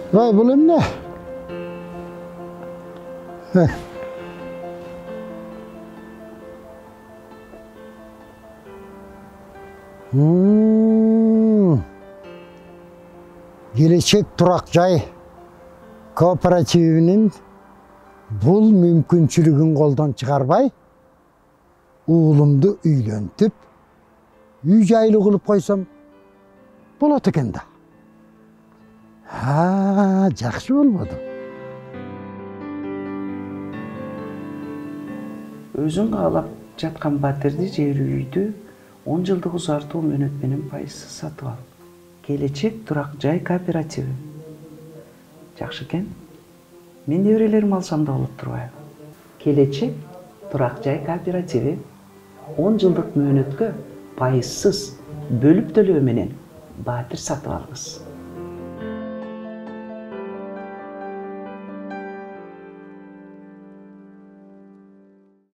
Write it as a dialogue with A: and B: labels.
A: Vay бұл emne? Gelecek Turak Jay Kooperatивinin бұл мүмкіншілігін қолдан шығарбай, уылымды үйлентіп, үй жайлы қылып қойсам, болады екен да. Жақсы болмады.
B: Өзің қалап жатқан батырды жер үйді 10 жылдық ұзарту мөнөтменен пайызсыз сатып ал. Келечек Турак Жай кооперативі. Жақшы екен? Мен неврелерім алсам да болып тұрбайбы. Келечек Турак Жай кооперативі 10 жылдық мөнөткө пайызсыз бөлүп төлөө менен батыр сатып алыңыз.